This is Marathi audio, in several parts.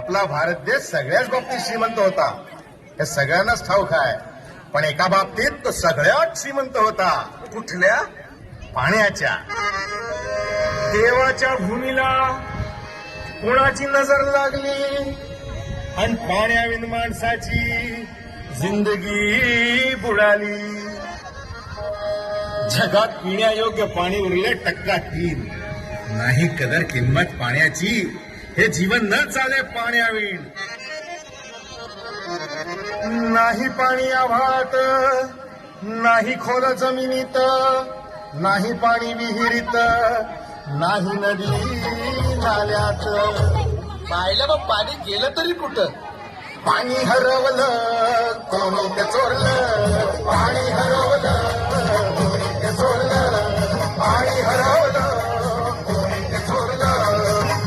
आपला भारत देश सगळ्याच बाबतीत श्रीमंत होता, हे सगळ्यांनाच ठाऊक आहे. पण एका बाबतीत तो सगळ्यात श्रीमंत होता. कुठल्या? पाण्याच्या. देवाच्या भूमीला कोणाची नजर लागली आणि पाण्याविन माणसाची जिंदगी बुडाली. जगात पिण्यायोग्य पाणी उरले टक्का 3. नाही कदर किंमत पाण्याची, हे जीवन न चाले पाण्याविण. नाही पाणी आभाळात, नाही खोल जमिनीत, नाही पाणी विहिरीत, नाही नदी नाल्यात. पाहिलं मग पाणी गेलं तरी कुठं? पाणी हरवलं कोणी ते चोरलं, पाणी हरवलं कोणी ते चोरलं, पाणी हरवलं कोणी ते चोरलं,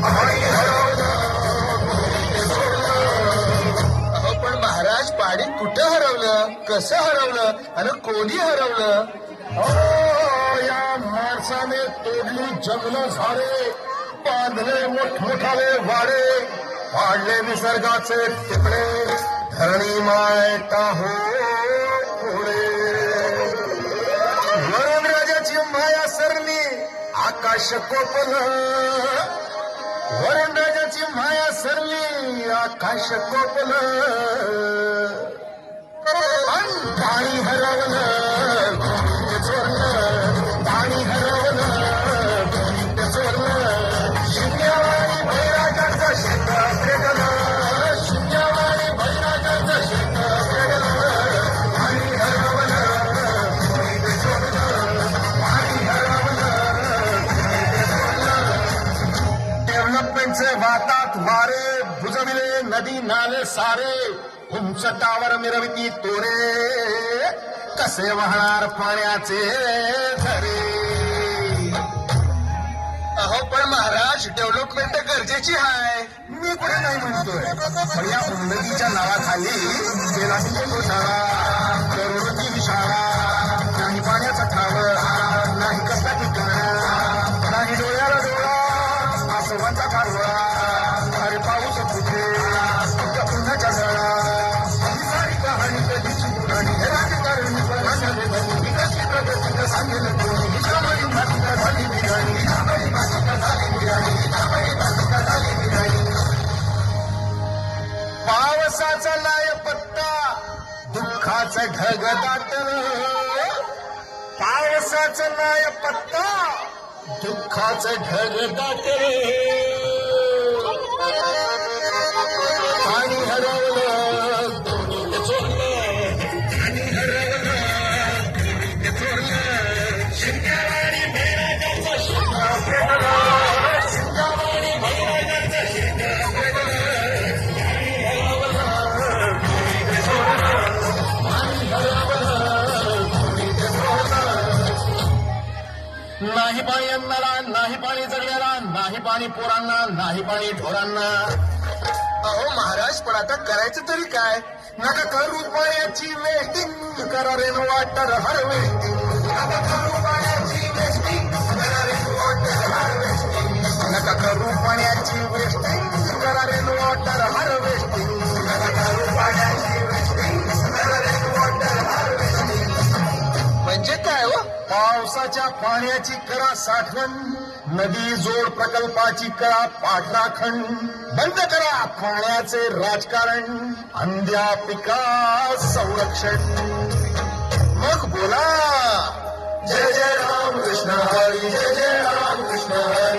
पाणी हरवलं कोणी ते चोरलं. अहो पण महाराज पाणी कुठं हरवलं, कसं हरवलं आणि कोणी हरवलं? या माणसाने तोडली जंगलं झाडे, बांधले मोठमोठाले वाडे, पाडले निसर्गाचे तिकडे, धरणी माय टाहो पुढे. वरून राजाची माया सरली आकाश कोपलं, वरून राजाची माया सरली आकाश कोपलं. पाणी हरवलं कोणी चोरलं, पाणी हरवलं कोणी चोरलं. शिंगेवाडी बैरागाचं शेत पेटलं, शिंगेवाडी बैरागाचं शेत पेटलं. पाणी हरवलं कोणी चोरलं, पाणी हरवलं कोणी चोरलं. डेव्हलपमेंटचे वातात वारे, बुजविले नदी नाले सारे, उंच टावर मिरविती तोरे, कसे वाहणार पाण्याचे झरे. अहो पण महाराज डेव्हलपमेंट गरजेची आहे. मी कुठे नाही म्हणतोय, पण या उन्नतीच्या नावाखाली केला घोटाळा, करोडोची शाळा, नाही पाण्याचा ठाव, नाही कसला ठिकाणा, नाही डोळ्याला डोळा, आसोबांचा कारवा. अरे पाऊस कुठे उन्हाच्या झळा, ही सारी कहाणी कधीची पुराणी. हे राजकारणी विकसित प्रगतीचं सांगेल कोणी, हिच्यामध्ये मातिका झाली बिराणी, हिच्यामध्ये मातिका झाली बिराणी, हिच्यामध्ये मातिका झाली बिराणी. पावसाचा लाय पत्ता, दुःखाचं ढग दाटलं, पावसाचा लाय पत्ता, दुःखाचं ढग दाटलं. पाणी हरवलं कोणी ते चोरलं, पाणी हरवलं कोणी ते चोरलं. शिंगेवाडी बैरागाचं शेत पेटलं, शिंगेवाडी बैरागाचं शेत पेटलं. पाणी हरवलं कोणी ते चोरलं. नाही पाणी अन्नाला, नाही पाणी जगण्याला, नाही पाणी पोरांना, नाही पाणी ढोरांना. अहो महाराज पण आता करायचं तरी काय? नका करू पाण्याची वेस्टिंग, करा रेन वॉटर हार्वेस्टिंग. नका करू पाण्याची वेस्टिंग, करा रेन वॉटर हार्वेस्टिंग. नका करू पाण्याची वेस्टिंग, करा रेन वॉटर हार्वेस्टिंग. नका करू पाण्याची वेस्टिंग, करा रेन वॉटर हार्वेस्टिंग. म्हणजे काय हो? पावसाच्या पाण्याची करा साठवण, नदी जोड प्रकल्पाची करा पाठराखण. बंद करा पाण्याचे राजकारण, अंध्या पिका संरक्षण. मग बोला जय जय राम कृष्ण हरी, जय जय राम कृष्ण हरी.